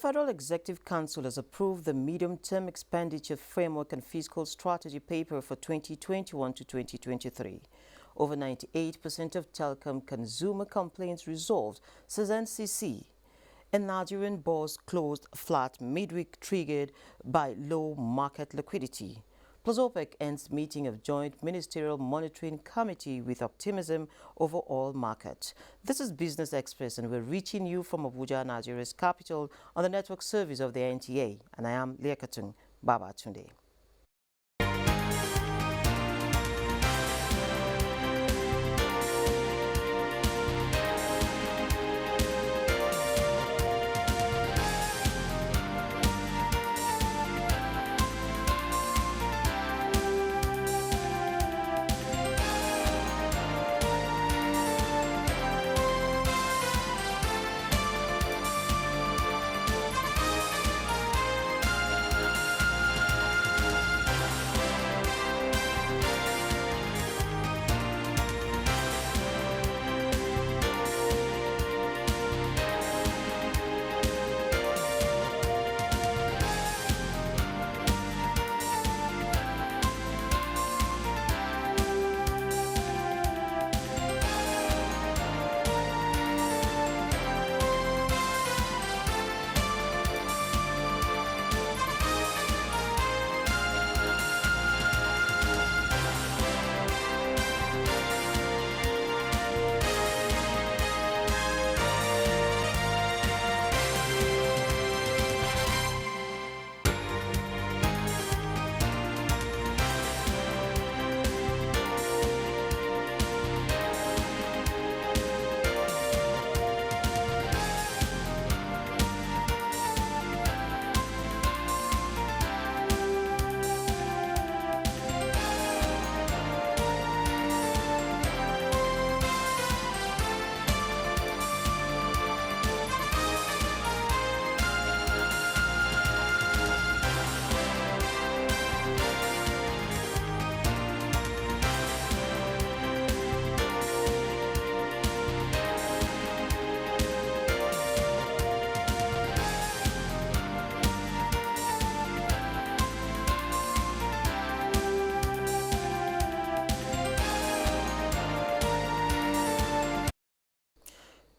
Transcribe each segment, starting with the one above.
Federal Executive Council has approved the Medium-Term Expenditure Framework and Fiscal Strategy paper for 2021 to 2023. Over 98% of telecom consumer complaints resolved, says NCC. And Nigerian bourse closed flat midweek, triggered by low market liquidity. Plus, OPEC ends meeting of Joint Ministerial Monitoring Committee with optimism over oil market. This is Business Express, and we're reaching you from Abuja, Nigeria's capital, on the network service of the NTA. And I am Liakatun Babatunde.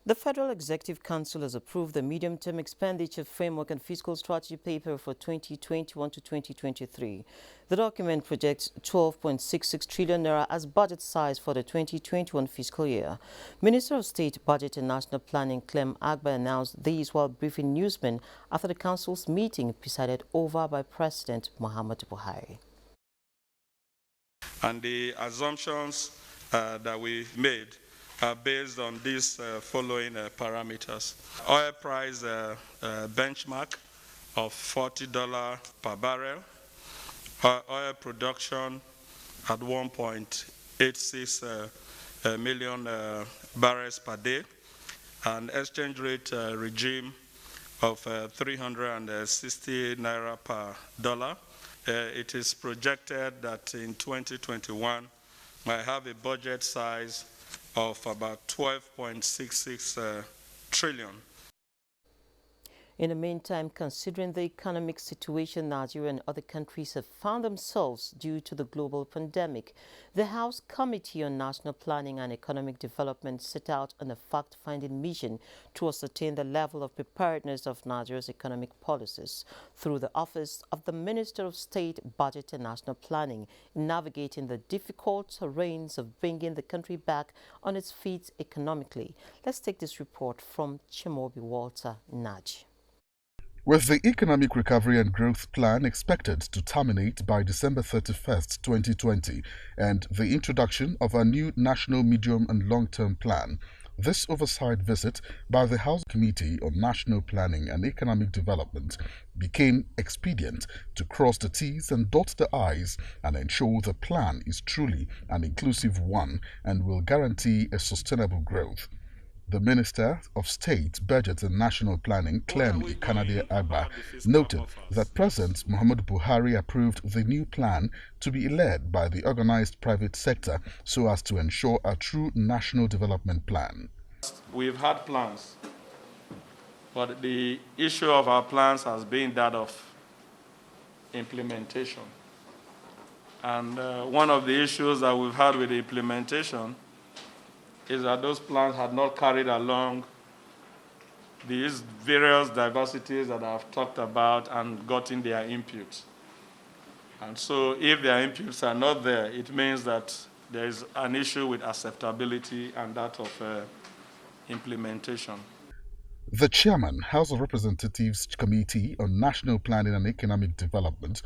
The Federal Executive Council has approved the Medium-Term Expenditure Framework and Fiscal Strategy paper for 2021 to 2023. The document projects 12.66 trillion naira as budget size for the 2021 fiscal year. Minister of State, Budget and National Planning Clem Agba announced these while briefing newsmen after the council's meeting presided over by President Muhammadu Buhari. And the assumptions that we made are based on these following parameters. Oil price benchmark of $40 per barrel. Oil production at 1.86 million barrels per day. An exchange rate regime of 360 naira per dollar. It is projected that in 2021, might have a budget size of about 12.66 trillion. In the meantime, considering the economic situation Nigeria and other countries have found themselves due to the global pandemic, the House Committee on National Planning and Economic Development set out on a fact-finding mission to ascertain the level of preparedness of Nigeria's economic policies through the Office of the Minister of State, Budget and National Planning in navigating the difficult terrains of bringing the country back on its feet economically. Let's take this report from Chimobi Walter Naj. With the Economic Recovery and Growth Plan expected to terminate by December 31st, 2020, and the introduction of a new National Medium and Long-Term Plan, this oversight visit by the House Committee on National Planning and Economic Development became expedient to cross the T's and dot the I's and ensure the plan is truly an inclusive one and will guarantee a sustainable growth. The Minister of State, Budget and National Planning, Clem Agba, noted that President Muhammadu Buhari approved the new plan to be led by the organized private sector so as to ensure a true national development plan. We've had plans But the issue of our plans has been that of implementation. And one of the issues that we've had with the implementation is that those plans had not carried along these various diversities that I've talked about and gotten their inputs. And so if their inputs are not there, it means that there is an issue with acceptability and that of implementation. The chairman, House of Representatives Committee on National Planning and Economic Development,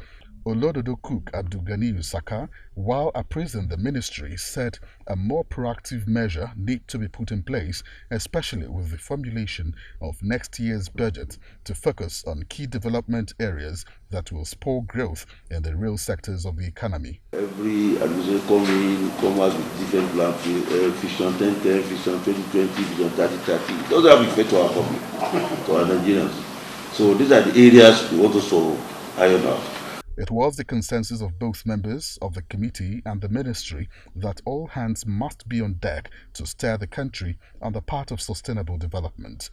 Olododo Cook Abdulganiyu Saka, while appraising the ministry, said a more proactive measure need to be put in place, especially with the formulation of next year's budget to focus on key development areas that will spur growth in the real sectors of the economy. Every administration come out with different plans, Vision 1010, Vision 2020, Vision 3030. It doesn't have effect to our public, to our Nigerians. So these are the areas we want to iron out. It was the consensus of both members of the committee and the ministry that all hands must be on deck to steer the country on the path of sustainable development.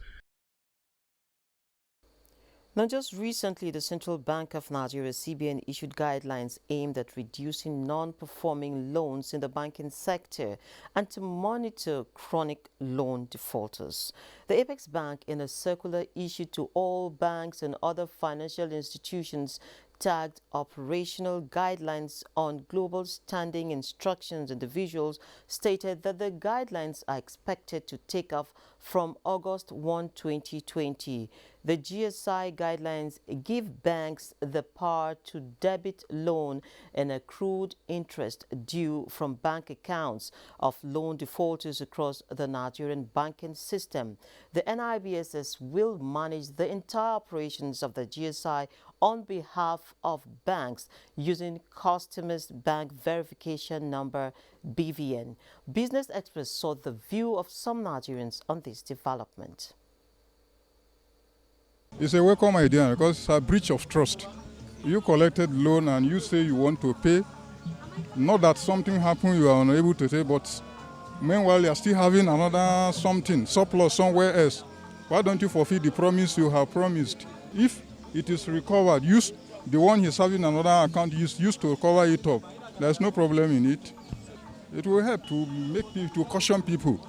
Now, just recently, the Central Bank of Nigeria, CBN, issued guidelines aimed at reducing non-performing loans in the banking sector and to monitor chronic loan defaulters. The Apex Bank, in a circular issued to all banks and other financial institutions, tagged operational guidelines on global standing instructions and the visuals, stated that the guidelines are expected to take off from August 1, 2020. The GSI guidelines give banks the power to debit loan and accrued interest due from bank accounts of loan defaulters across the Nigerian banking system. The NIBSS will manage the entire operations of the GSI on behalf of banks using Customers Bank Verification Number BVN. Business Express sought the view of some Nigerians on this development. It's a welcome idea because it's a breach of trust. You collected loan and you say you want to pay. Not that something happened, you are unable to pay, but meanwhile you are still having another something, surplus somewhere else. Why don't you fulfill the promise you have promised? If it is recovered, use the one he's having another account used to cover it up. There's no problem in it. It will help to make people, to caution people.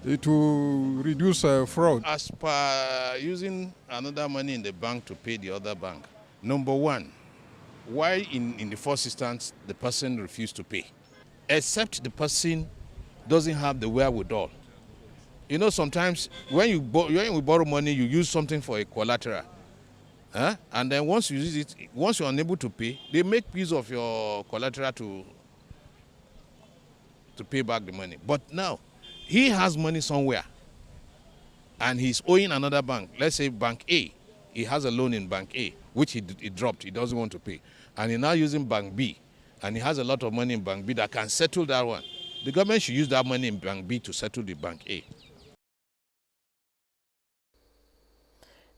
It will reduce fraud. As per using another money in the bank to pay the other bank, number one, why in the first instance the person refused to pay? Except the person doesn't have the wherewithal. You know, sometimes when you borrow money, you use something for a collateral. And then once you use it, once you're unable to pay, they make use of your collateral to pay back the money. But now, he has money somewhere, and he's owing another bank. Let's say Bank A. He has a loan in Bank A, which he dropped. He doesn't want to pay. And he's now using Bank B, and he has a lot of money in Bank B that can settle that one. The government should use that money in Bank B to settle the Bank A.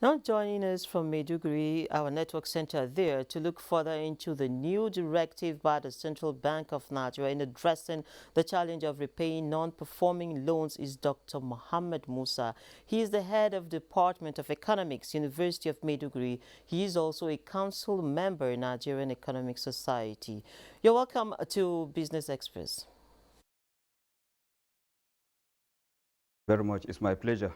Now joining us from Maiduguri, our network center there, to look further into the new directive by the Central Bank of Nigeria in addressing the challenge of repaying non-performing loans is Dr. Mohammed Musa. He is the head of Department of Economics, University of Maiduguri. He is also a council member in Nigerian Economic Society. You're welcome to Business Express. Very much. It's my pleasure.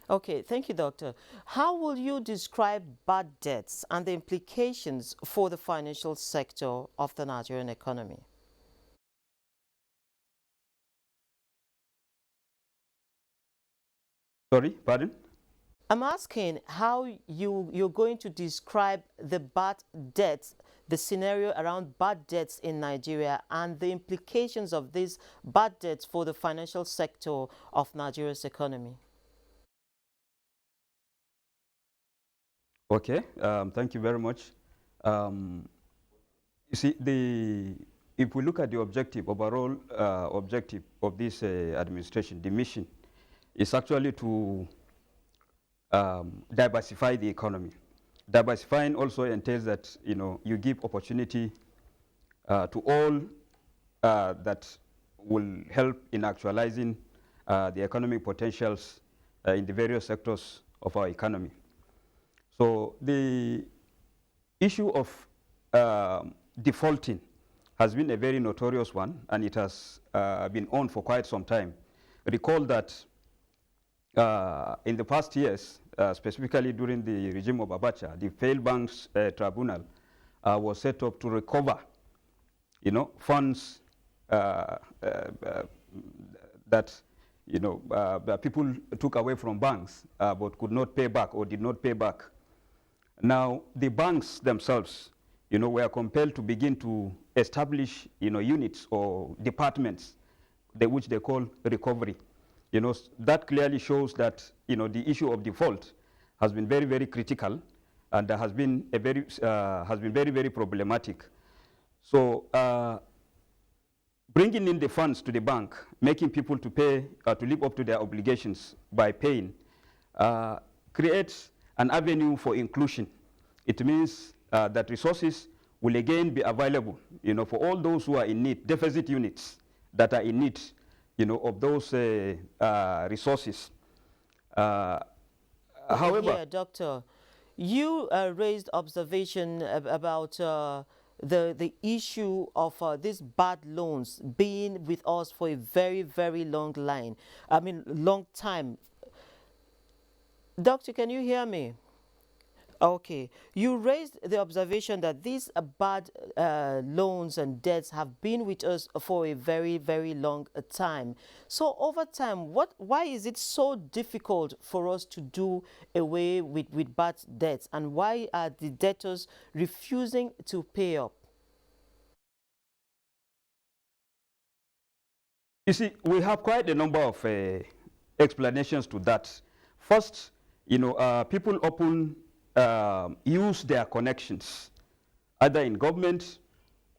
Okay, thank you, Doctor. How will you describe bad debts and the implications for the financial sector of the Nigerian economy? Sorry, pardon? I'm asking how you're going to describe the bad debts, the scenario around bad debts in Nigeria and the implications of these bad debts for the financial sector of Nigeria's economy. Okay, thank you very much. You see, if we look at the objective, overall objective of this administration, the mission is actually to diversify the economy. Diversifying also entails that, you give opportunity to all that will help in actualizing the economic potentials in the various sectors of our economy. So the issue of defaulting has been a very notorious one, and it has been on for quite some time. Recall that in the past years, specifically during the regime of Abuja, the failed banks tribunal was set up to recover, funds that people took away from banks but could not pay back or did not pay back. Now, the banks themselves, were compelled to begin to establish, units or departments, which they call recovery. That clearly shows that, the issue of default has been very, very critical, and has been very, very problematic. So, bringing in the funds to the bank, making people to pay, to live up to their obligations by paying, creates an avenue for inclusion. It means that resources will again be available, for all those who are in need, deficit units that are in need, of those resources. However, yeah, Doctor, you raised observation about the issue of these bad loans being with us for a very, very long time. Doctor, can you hear me? Okay. You raised the observation that these bad loans and debts have been with us for a very, very long time. So over time, why is it so difficult for us to do away with bad debts? And why are the debtors refusing to pay up? You see, we have quite a number of explanations to that. First, people often use their connections, either in government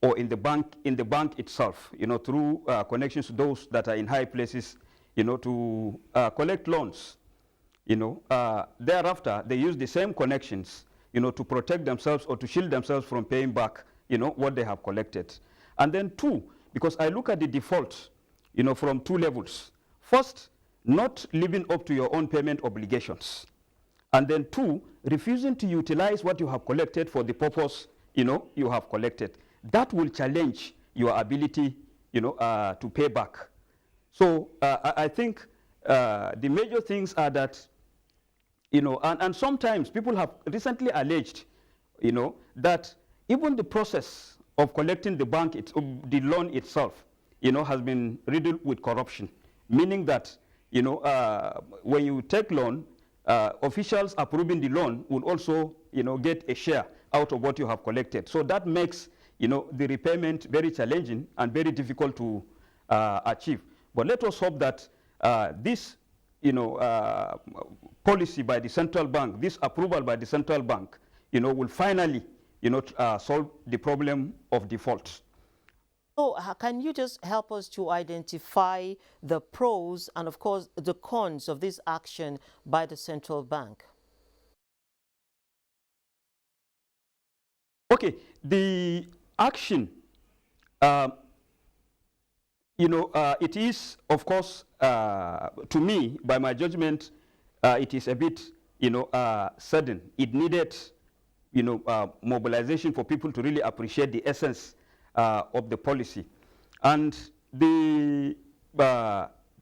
or in the bank itself, through connections to those that are in high places, to collect loans. Thereafter, they use the same connections, to protect themselves or to shield themselves from paying back, what they have collected. And then two, because I look at the default, from two levels. First, not living up to your own payment obligations. And then two, refusing to utilize what you have collected for the purpose, you have collected. That will challenge your ability, to pay back. So I think the major things are that, and sometimes people have recently alleged, that even the process of collecting the the loan itself, has been riddled with corruption, meaning that, when you take loan, officials approving the loan will also, get a share out of what you have collected. So that makes, the repayment very challenging and very difficult to achieve. But let us hope that this, policy by the central bank, this approval by the central bank, will finally, solve the problem of default. So can you just help us to identify the pros and, of course, the cons of this action by the central bank? Okay, the action, it is, of course, to me, by my judgment, it is a bit, sudden. It needed, mobilization for people to really appreciate the essence of the policy. And the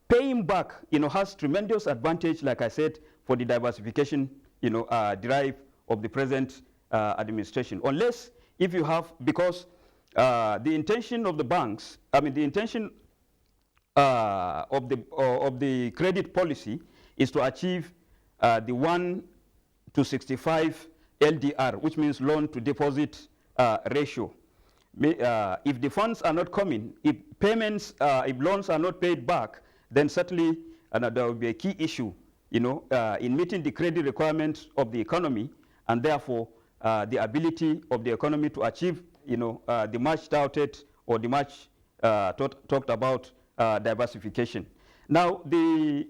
paying back, has tremendous advantage, like I said, for the diversification, drive of the present administration. Unless if you have, because the intention of the banks, the intention of the credit policy is to achieve the 1:65 LDR, which means loan to deposit ratio. If the funds are not coming, if loans are not paid back, then certainly there will be a key issue, in meeting the credit requirements of the economy, and therefore the ability of the economy to achieve, the much touted or the much talked about diversification. Now, the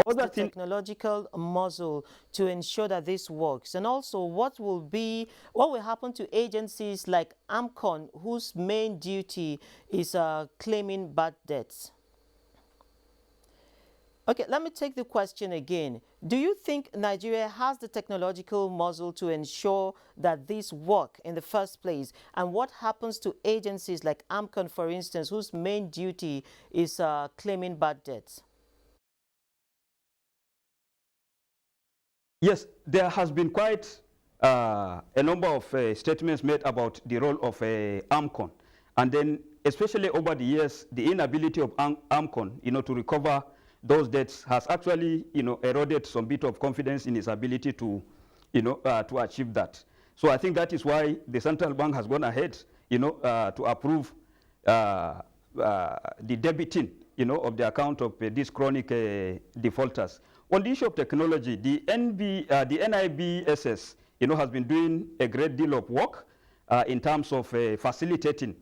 other thing, technological muscle to ensure that this works, and also what will happen to agencies like AMCON, whose main duty is claiming bad debts? Okay, let me take the question again. Do you think Nigeria has the technological muscle to ensure that this work in the first place? And what happens to agencies like AMCON, for instance, whose main duty is claiming bad debts? Yes, there has been quite a number of statements made about the role of AMCON. And then, especially over the years, the inability of AMCON, to recover those debts has actually, eroded some bit of confidence in its ability to, to achieve that. So I think that is why the central bank has gone ahead, to approve the debiting, of the account of these chronic defaulters. On the issue of technology, the NIBSS, has been doing a great deal of work in terms of facilitating,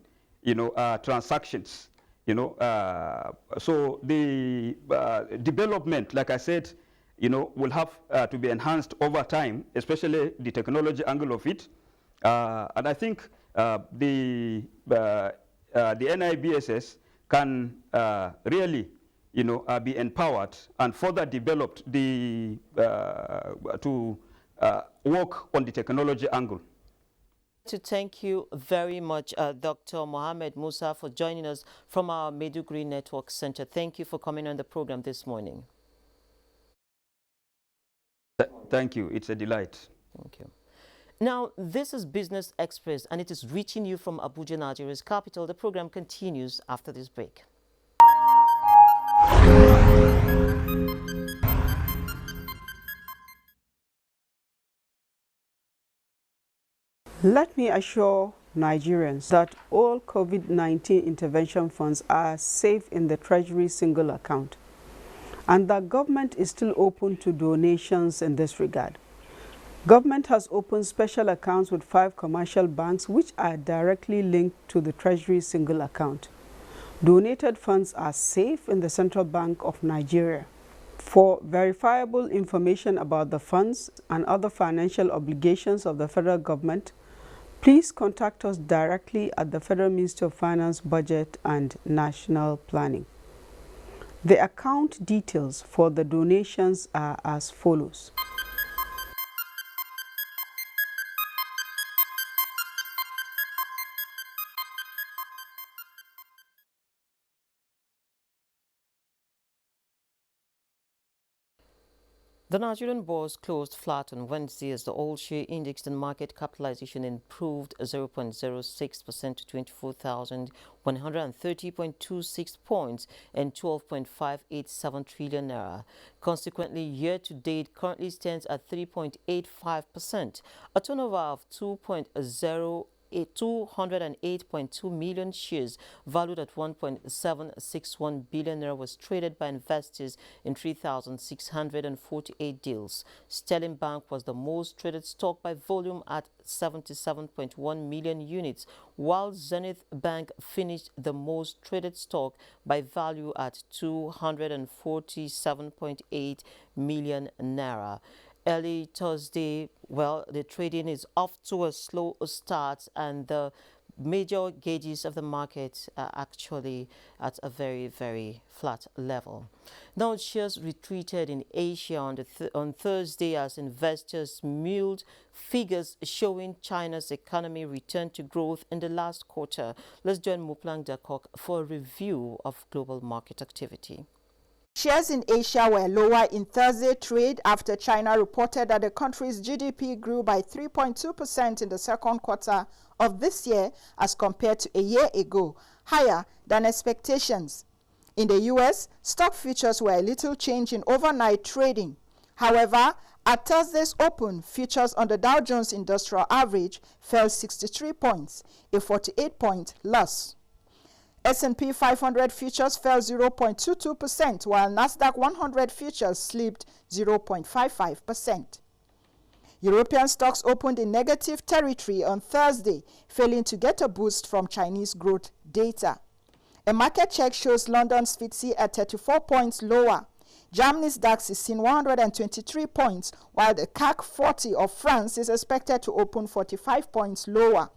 transactions. So the development, like I said, will have to be enhanced over time, especially the technology angle of it. And I think the NIBSS can really, be empowered and further developed to work on the technology angle. To thank you very much, Dr. Mohammed Musa, for joining us from our Maiduguri Network Center. Thank you for coming on the program this morning. Thank you. It's a delight. Thank you. Now, this is Business Express, and it is reaching you from Abuja, Nigeria's capital. The program continues after this break. Let me assure Nigerians that all COVID-19 intervention funds are safe in the Treasury single account, and that government is still open to donations in this regard. Government has opened special accounts with 5 commercial banks which are directly linked to the Treasury single account. Donated funds are safe in the Central Bank of Nigeria. For verifiable information about the funds and other financial obligations of the federal government, please contact us directly at the Federal Ministry of Finance, Budget and National Planning. The account details for the donations are as follows. The Nigerian bourse closed flat on Wednesday as the all-share index and market capitalization improved 0.06% to 24,130.26 points and 12.587 trillion naira. Consequently, year-to-date currently stands at 3.85%, a turnover of 208.2 million shares valued at 1.761 billion naira was traded by investors in 3,648 deals. Sterling Bank was the most traded stock by volume at 77.1 million units, while Zenith Bank finished the most traded stock by value at 247.8 million naira. Early Thursday, well, the trading is off to a slow start, and the major gauges of the market are actually at a very, very flat level. Now, shares retreated in Asia on Thursday as investors mulled figures showing China's economy returned to growth in the last quarter. Let's join Muplang Dakok for a review of global market activity. Shares in Asia were lower in Thursday trade after China reported that the country's GDP grew by 3.2% in the second quarter of this year as compared to a year ago, higher than expectations. In the U.S., stock futures were a little change in overnight trading. However, at Thursday's open, futures on the Dow Jones Industrial Average fell 63 points, a 48-point loss. S&P 500 futures fell 0.22%, while Nasdaq 100 futures slipped 0.55%. European stocks opened in negative territory on Thursday, failing to get a boost from Chinese growth data. A market check shows London's FTSE at 34 points lower. Germany's DAX is seen 123 points, while the CAC 40 of France is expected to open 45 points lower.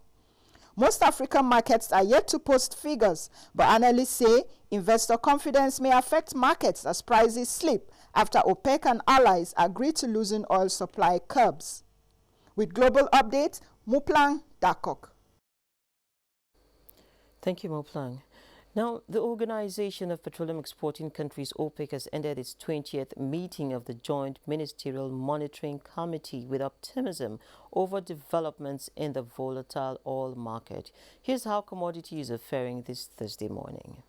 Most African markets are yet to post figures, but analysts say investor confidence may affect markets as prices slip after OPEC and allies agreed to loosen oil supply curbs. With global updates, Muplang Dakok. Thank you, Moplang. Now, the Organization of Petroleum Exporting Countries, OPEC, has ended its 20th meeting of the Joint Ministerial Monitoring Committee with optimism over developments in the volatile oil market. Here's how commodities are faring this Thursday morning.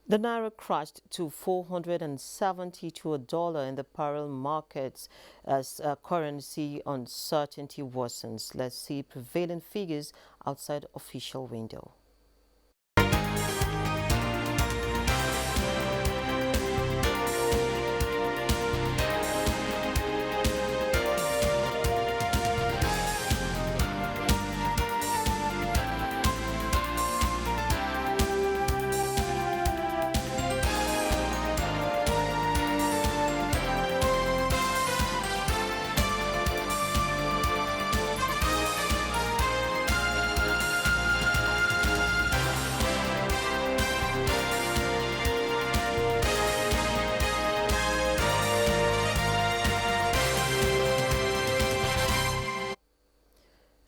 The Naira crashed to $472 in the parallel markets as currency uncertainty worsens. Let's see prevailing figures outside official window.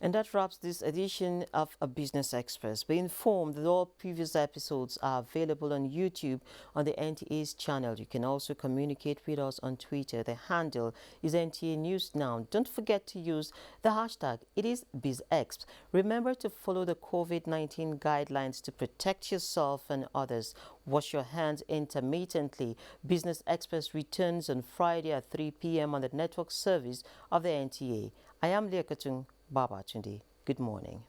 And that wraps this edition of A Business Express. Be informed that all previous episodes are available on YouTube on the NTA's channel. You can also communicate with us on Twitter. The handle is NTA News Now. Don't forget to use the hashtag #ItIsBizExp. Remember to follow the COVID-19 guidelines to protect yourself and others. Wash your hands intermittently. Business Express returns on Friday at 3 p.m. on the network service of the NTA. I am Leah Katung Baba Tunde. Good morning.